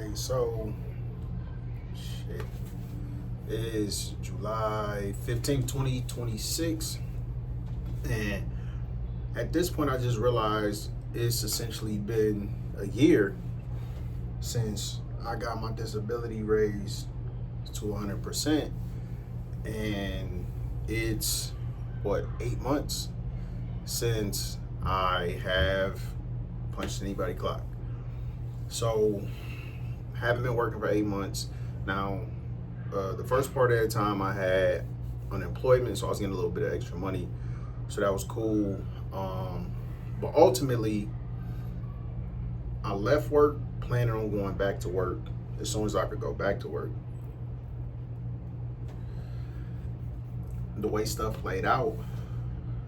Alright, so shit. It is July 15th, 2026. And at this point I just realized it's essentially been a year since I got my disability raised to 100%. And it's what, 8 months since I have punched anybody clock. So haven't been working for 8 months now. The first part of the time I had unemployment, so I was getting a little bit of extra money, so that was cool. But ultimately, I left work planning on going back to work as soon as I could go back to work. The way stuff played out,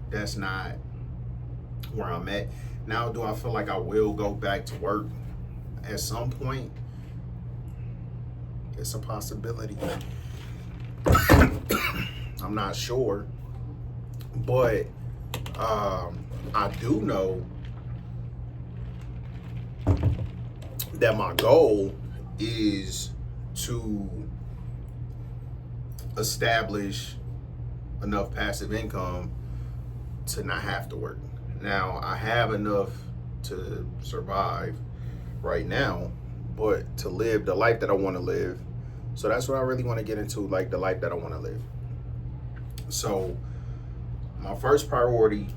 that's not where I'm at. Now, do I feel like I will go back to work at some point? It's a possibility. I'm not sure, but I do know that my goal is to establish enough passive income to not have to work. Now, I have enough to survive right now, but to live the life that I want to live. So that's what I really want to get into, like the life that I want to live. So my first priority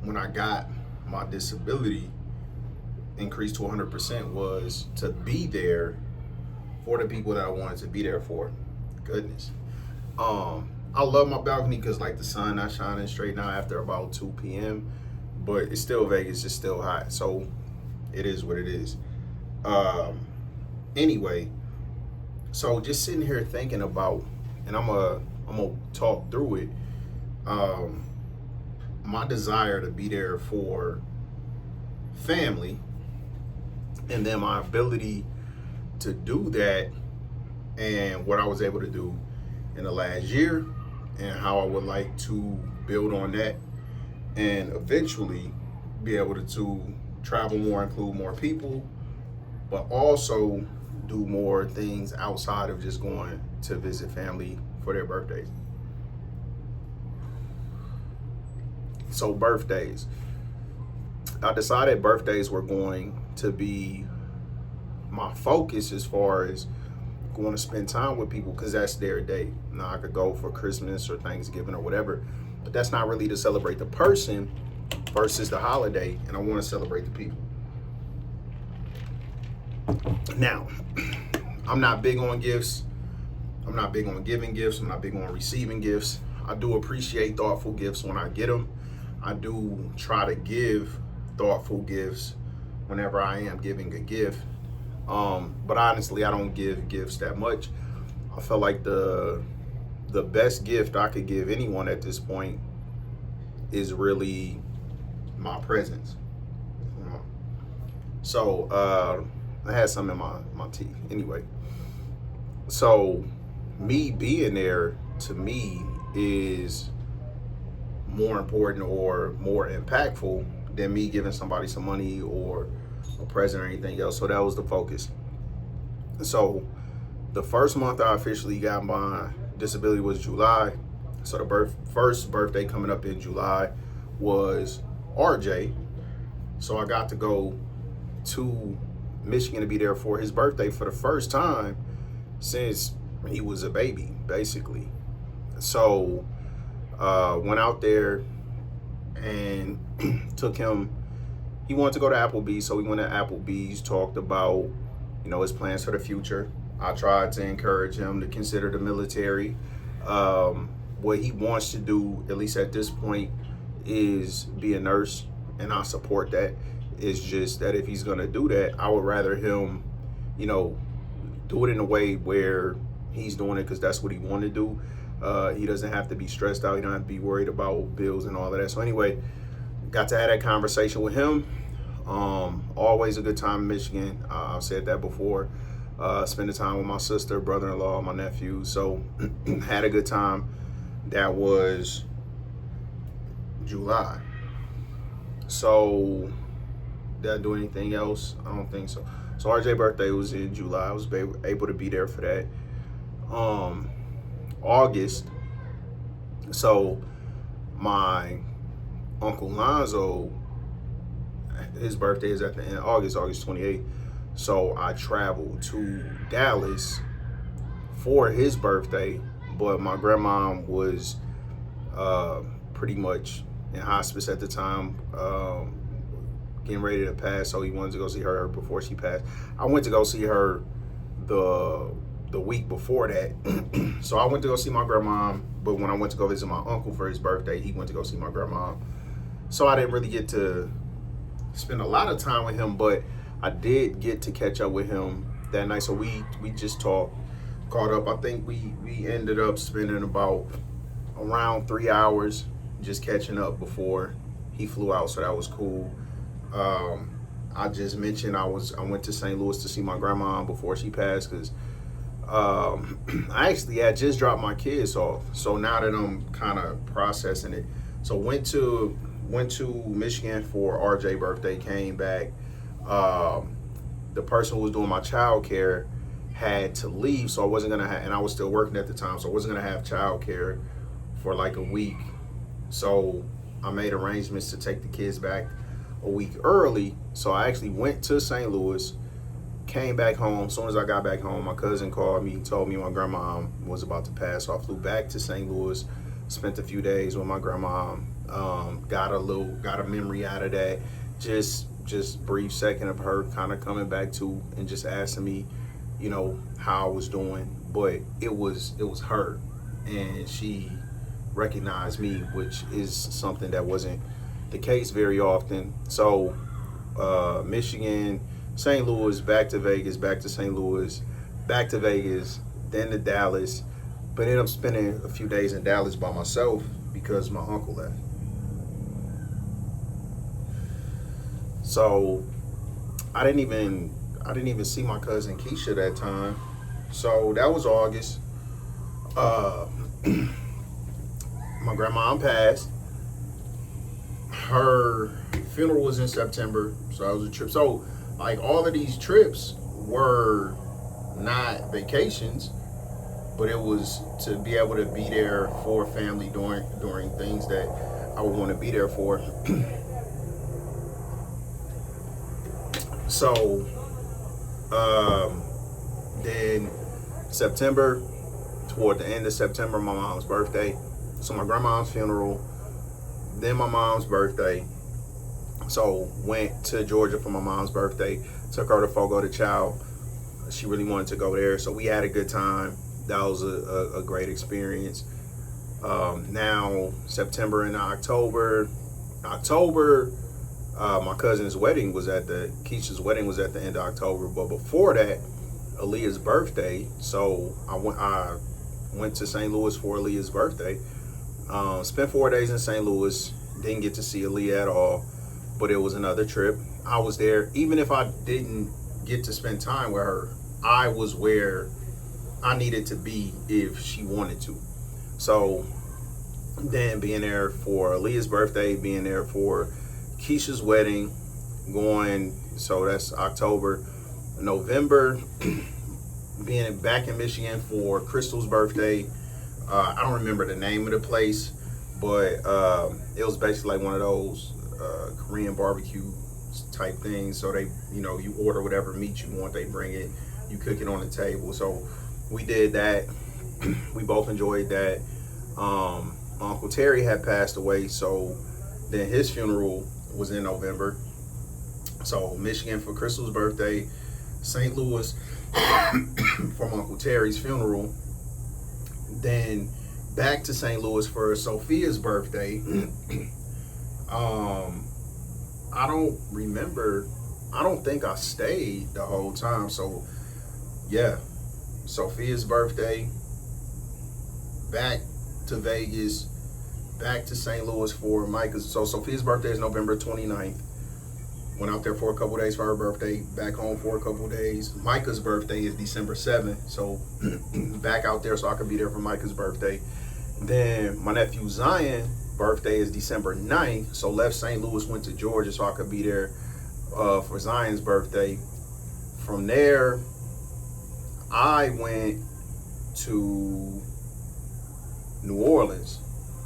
when I got my disability increased to 100% was to be there for the people that I wanted to be there for. Goodness. I love my balcony because like the sun not shining straight now after about 2 p.m. But it's still Vegas, it's still hot. So it is what it is. Anyway, so just sitting here thinking about, and I'm gonna talk through it. My desire to be there for family, and then my ability to do that, and what I was able to do in the last year, and how I would like to build on that, and eventually be able to travel more, include more people, but also do more things outside of just going to visit family for their birthdays. So birthdays. I decided birthdays were going to be my focus as far as going to spend time with people because that's their day. Now I could go for Christmas or Thanksgiving or whatever, but that's not really to celebrate the person versus the holiday, and I want to celebrate the people. Now, I'm not big on gifts. I'm not big on giving gifts. I'm not big on receiving gifts. I do appreciate thoughtful gifts when I get them. I do try to give thoughtful gifts whenever I am giving a gift. But honestly, I don't give gifts that much. I feel like the best gift I could give anyone at this point is really my presence. So I had some in my teeth. Anyway, so me being there to me is more important or more impactful than me giving somebody some money or a present or anything else. So that was the focus. So the first month I officially got my disability was July. So the first birthday coming up in July was RJ. So I got to go to Michigan to be there for his birthday for the first time since he was a baby, basically. So went out there and took him. He wanted to go to Applebee's, so we went to Applebee's, talked about, his plans for the future. I tried to encourage him to consider the military. What he wants to do, at least at this point, is be a nurse, and I support that. It's just that if he's gonna do that, I would rather him, do it in a way where he's doing it because that's what he want to do. He doesn't have to be stressed out. He don't have to be worried about bills and all of that. So anyway, got to have that conversation with him. Always a good time in Michigan. I've said that before. Spending time with my sister, brother-in-law, my nephew. So had a good time. That was July. So Did I do anything else? I don't think so. So RJ birthday was in July. I was able to be there for that. August. So my Uncle Lonzo, his birthday is at the end of August 28th. So I traveled to Dallas for his birthday, but my grandma was pretty much in hospice at the time, getting ready to pass. So he wanted to go see her before she passed. I went to go see her the week before that. So I went to go see my grandma, but when I went to go visit my uncle for his birthday, he went to go see my grandma. So I didn't really get to spend a lot of time with him, but I did get to catch up with him that night. So we just caught up. I think we ended up spending about around 3 hours just catching up before he flew out. So that was cool. I just mentioned I went to St. Louis to see my grandma before she passed, because I actually had just dropped my kids off. So now that I'm kind of processing it, so went to Michigan for RJ birthday, came back. The person who was doing my child care had to leave, so I wasn't gonna have, and I was still working at the time, so I wasn't gonna have child care for like a week. So I made arrangements to take the kids back a week early. So I actually went to St. Louis, came back home. As soon as I got back home, my cousin called me, told me my grandma was about to pass. So I flew back to St. Louis, spent a few days with my grandma, got a memory out of that. Just brief second of her kind of coming back to and just asking me, you know, how I was doing. But it was her, and she recognized me, which is something that wasn't the case very often. So Michigan, St. Louis, back to Vegas, back to St. Louis, back to Vegas, then to Dallas. But ended up spending a few days in Dallas by myself because my uncle left. So I didn't even see my cousin Keisha that time. So that was August. My grandma passed. Her funeral was in September, so that was a trip. So like all of these trips were not vacations, but it was to be able to be there for family during things that I would want to be there for. So then September, toward the end of September, my mom's birthday. So my grandma's funeral, then my mom's birthday. So went to Georgia for my mom's birthday, took her to Fogo de Chao. She really wanted to go there, so we had a good time. That was a great experience. Now September and October, my cousin's wedding was Keisha's wedding was at the end of October, but before that, Aaliyah's birthday. So I went to St. Louis for Aaliyah's birthday. Spent 4 days in St. Louis. Didn't get to see Aaliyah at all, but it was another trip. I was there. Even if I didn't get to spend time with her, I was where I needed to be if she wanted to. So then being there for Aaliyah's birthday, being there for Keisha's wedding, so that's October. November, being back in Michigan for Crystal's birthday. I don't remember the name of the place, but it was basically like one of those Korean barbecue type things. So they, you order whatever meat you want, they bring it, you cook it on the table. So we did that. We both enjoyed that. Uncle Terry had passed away, so then his funeral was in November. So Michigan for Crystal's birthday, St. Louis for Uncle Terry's funeral, then back to St. Louis for Sophia's birthday. I don't remember. I don't think I stayed the whole time. So yeah, Sophia's birthday, back to Vegas, back to St. Louis for Micah's. So Sophia's birthday is November 29th. Went out there for a couple days for her birthday, back home for a couple days. Micah's birthday is December 7th, so back out there so I could be there for Micah's birthday. Then my nephew Zion's birthday is December 9th, so left St. Louis, went to Georgia so I could be there for Zion's birthday. From there, I went to New Orleans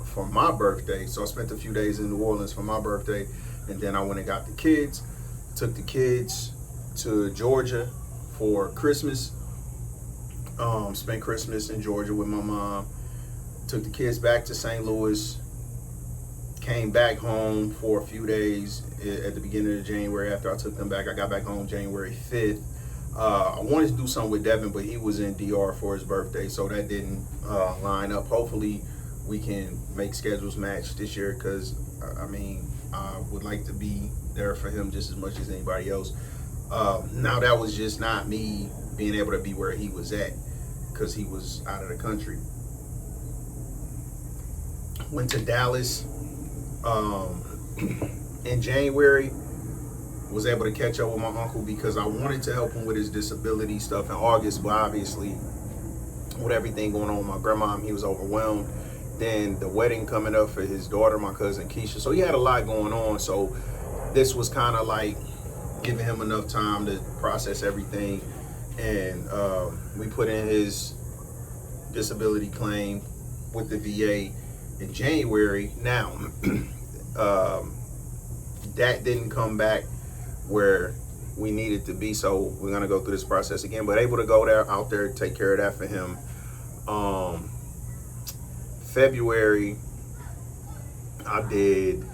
for my birthday. So I spent a few days in New Orleans for my birthday, and then I went and got the kids. Took the kids to Georgia for Christmas. Spent Christmas in Georgia with my mom. Took the kids back to St. Louis. Came back home for a few days at the beginning of January. After I took them back, I got back home January 5th. I wanted to do something with Devin, but he was in DR for his birthday, so that didn't line up. Hopefully, we can make schedules match this year, because I mean, I would like to be there for him just as much as anybody else. Now, that was just not me being able to be where he was at, because he was out of the country. Went to Dallas in January. Was able to catch up with my uncle because I wanted to help him with his disability stuff in August, but obviously with everything going on with my grandma, he was overwhelmed. Then the wedding coming up for his daughter, my cousin Keisha. So he had a lot going on. So this was kind of like giving him enough time to process everything. And we put in his disability claim with the VA in January. Now, that didn't come back where we needed to be, so we're gonna go through this process again, but able to go out there, take care of that for him. February, I did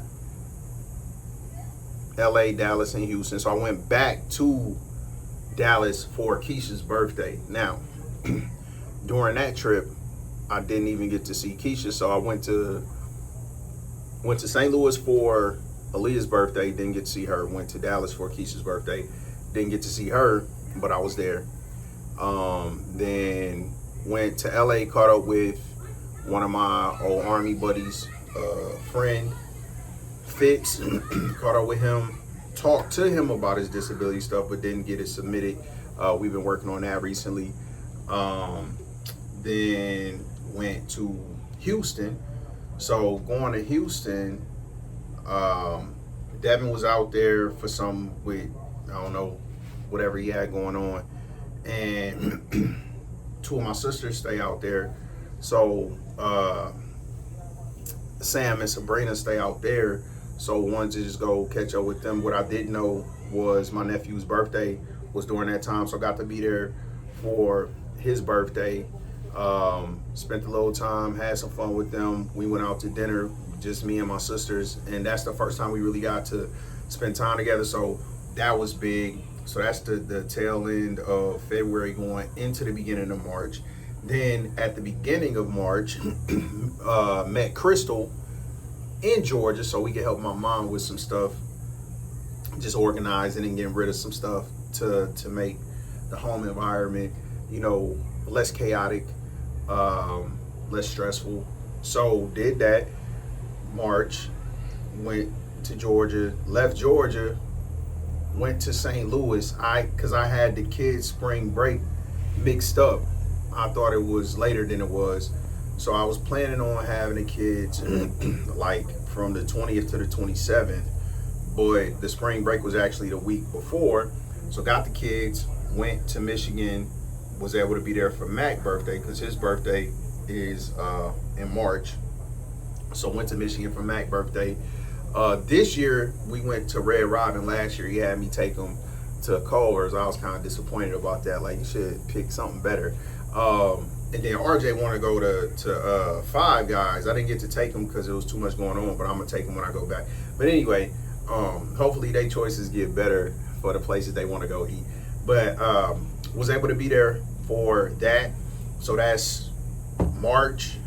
LA, Dallas, and Houston. So I went back to Dallas for Keisha's birthday. Now, during that trip, I didn't even get to see Keisha, so I went to St. Louis for Aaliyah's birthday, didn't get to see her. Went to Dallas for Keisha's birthday, didn't get to see her, but I was there. Then went to LA, caught up with one of my old Army buddies, friend, Fitz, caught up with him, talked to him about his disability stuff, but didn't get it submitted. We've been working on that recently. Then went to Houston. So going to Houston, Devin was out there for some with, I don't know, whatever he had going on. And two of my sisters stay out there. So Sam and Sabrina stay out there. So wanted to just go catch up with them. What I didn't know was my nephew's birthday was during that time. So I got to be there for his birthday. Spent a little time, had some fun with them. We went out to dinner, just me and my sisters, and that's the first time we really got to spend time together. So that was big. So that's the tail end of February going into the beginning of March. Then at the beginning of March, met Crystal in Georgia so we could help my mom with some stuff, just organizing and getting rid of some stuff to make the home environment, you know, less chaotic, less stressful. So did that. March, went to Georgia, left Georgia, went to St. Louis. Because I had the kids' spring break mixed up. I thought it was later than it was. So I was planning on having the kids like from the 20th to the 27th, but the spring break was actually the week before. So got the kids, went to Michigan, was able to be there for Mac's birthday because his birthday is in March. So went to Michigan for Mac's birthday. This year we went to Red Robin. Last year he had me take him to Culver's. I was kind of disappointed about that. Like, you should pick something better. And then RJ wanted to go to Five Guys. I didn't get to take him because there was too much going on, but I'm gonna take him when I go back. But anyway, hopefully their choices get better for the places they want to go eat. But was able to be there for that. So that's March.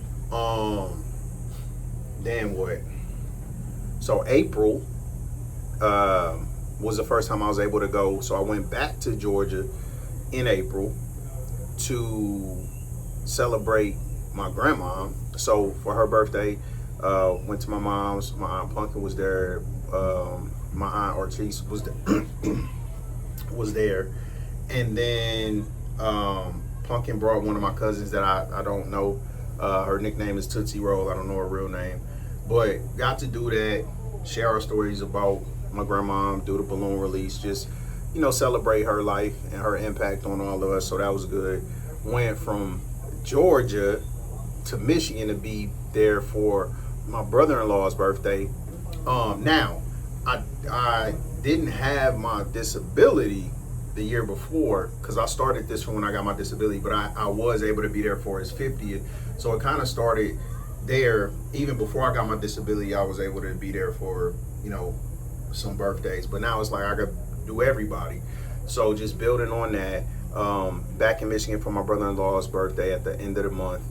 Then what? So April was the first time I was able to go. So I went back to Georgia in April to celebrate my grandma. So for her birthday, went to my mom's. My aunt Pumpkin was there. My aunt Ortiz was there. was there. And then Pumpkin brought one of my cousins that I don't know. Her nickname is Tootsie Roll. I don't know her real name. But got to do that, share our stories about my grandma do the balloon release, just celebrate her life and her impact on all of us. So that was good. Went from Georgia to Michigan to be there for my brother-in-law's birthday. Now, I didn't have my disability the year before because I started this from when I got my disability, but I was able to be there for his 50th. So it kind of started there. Even before I got my disability, I was able to be there for, some birthdays. But now it's like I could do everybody. So just building on that, back in Michigan for my brother-in-law's birthday at the end of the month.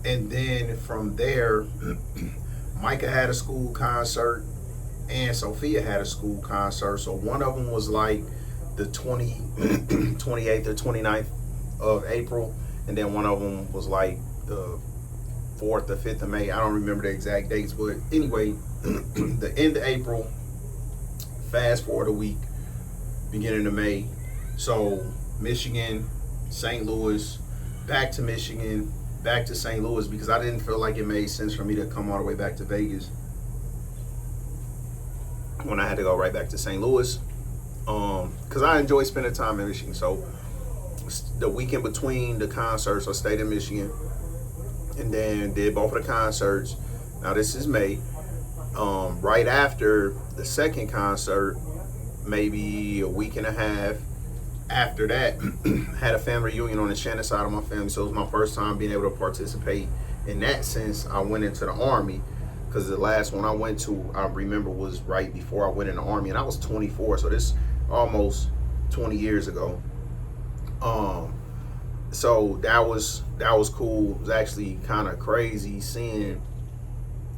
And then from there, Micah had a school concert and Sophia had a school concert. So one of them was like the 28th or 29th of April. And then one of them was like the 4th or 5th of May. I don't remember the exact dates, but anyway, the end of April, fast forward a week, beginning of May. So Michigan, St. Louis, back to Michigan, back to St. Louis, because I didn't feel like it made sense for me to come all the way back to Vegas when I had to go right back to St. Louis, because I enjoy spending time in Michigan. So the weekend between the concerts, I stayed in Michigan and then did both of the concerts. Now this is May. Right after the second concert, maybe a week and a half after that, had a family reunion on the Shannon side of my family. So it was my first time being able to participate in that since I went into the Army. Because the last one I went to, I remember, was right before I went in the Army, and I was 24, so this almost 20 years ago. So that was cool. It was actually kind of crazy seeing,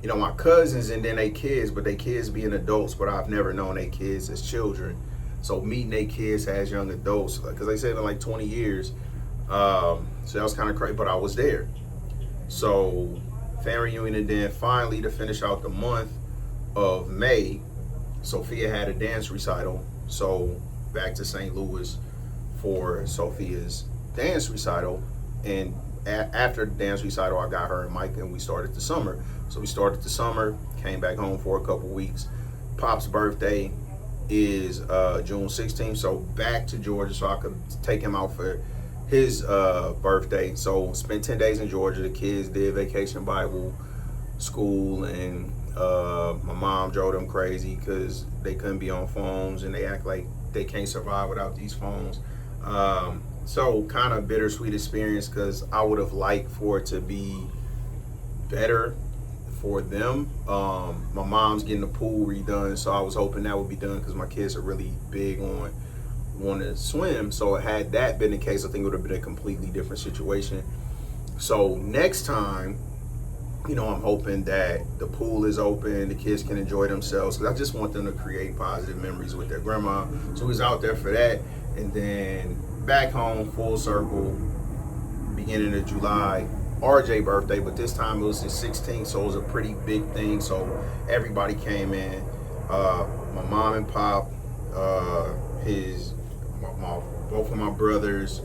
my cousins and then they kids, but they kids being adults, but I've never known they kids as children. So meeting they kids as young adults, because they said in like 20 years. So that was kind of crazy, but I was there. So family reunion, and then finally to finish out the month of May, Sophia had a dance recital. So back to St. Louis for Sophia's dance recital, and after the dance recital, I got her and Mike, and we started the summer. So we started the summer, came back home for a couple weeks. Pop's birthday is June 16th, so back to Georgia so I could take him out for his birthday. So spent 10 days in Georgia. The kids did Vacation Bible School, and my mom drove them crazy because they couldn't be on phones, and they act like they can't survive without these phones. So kind of bittersweet experience, because I would have liked for it to be better for them. My mom's getting the pool redone, so I was hoping that would be done, because my kids are really big on wanting to swim. So had that been the case, I think it would have been a completely different situation. So next time, I'm hoping that the pool is open, the kids can enjoy themselves, because I just want them to create positive memories with their grandma. So he's out there for that. And then back home, full circle, beginning of July, RJ birthday, but this time it was his 16th, so it was a pretty big thing. So everybody came in, my mom and pop, both of my brothers.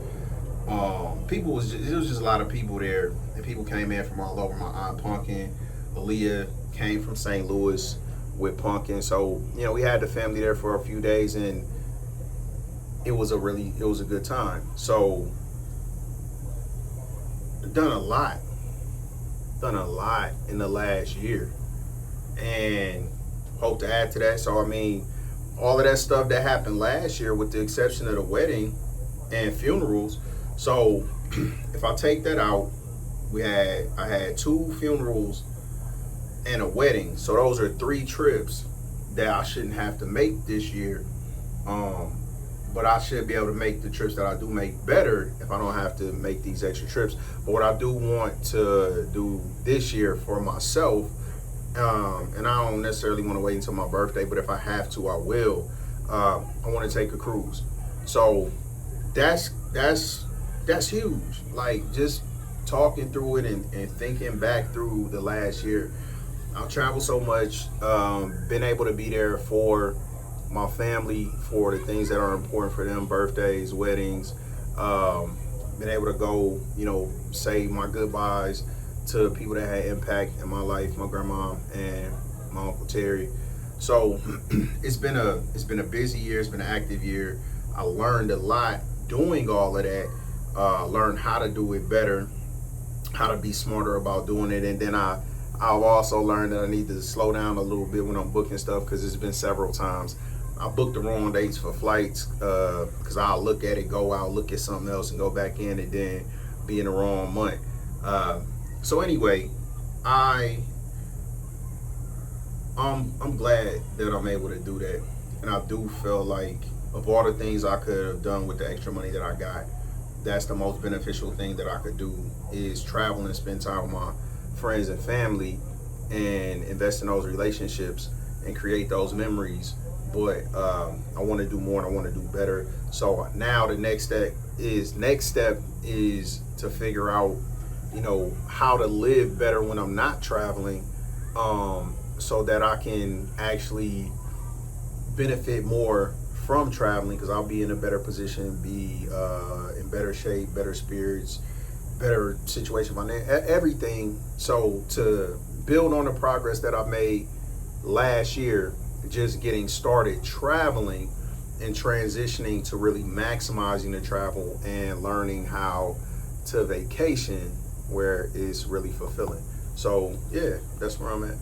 It was just a lot of people there, and people came in from all over. My aunt Punkin, Aaliyah came from St. Louis with Punkin. So we had the family there for a few days, and it was a good time. So done a lot in the last year, and hope to add to that. So all of that stuff that happened last year, with the exception of the wedding and funerals. So if I take that out, I had 2 funerals and a wedding. So those are 3 trips that I shouldn't have to make this year. But I should be able to make the trips that I do make better if I don't have to make these extra trips. But what I do want to do this year for myself, and I don't necessarily want to wait until my birthday, but if I have to, I will. I want to take a cruise. So that's huge. Like, just talking through it and thinking back through the last year. I've traveled so much, been able to be there for my family, for the things that are important for them, birthdays, weddings, been able to go, say my goodbyes to people that had impact in my life, my grandma and my Uncle Terry. So it's been a busy year. It's been an active year. I learned a lot doing all of that. Learned how to do it better, how to be smarter about doing it, and then I've also learned that I need to slow down a little bit when I'm booking stuff because it's been several times I booked the wrong dates for flights because I'll look at it, go out, look at something else, and go back in, and then be in the wrong month. So anyway, I I'm glad that I'm able to do that, and I do feel like of all the things I could have done with the extra money that I got, that's the most beneficial thing that I could do is travel and spend time with my friends and family and invest in those relationships and create those memories. But I want to do more and I want to do better. So now the next step is to figure out, how to live better when I'm not traveling, so that I can actually benefit more from traveling because I'll be in a better position, be in better shape, better spirits, better situation, everything. So to build on the progress that I made last year, just getting started traveling and transitioning to really maximizing the travel and learning how to vacation where it's really fulfilling. So yeah, that's where I'm at.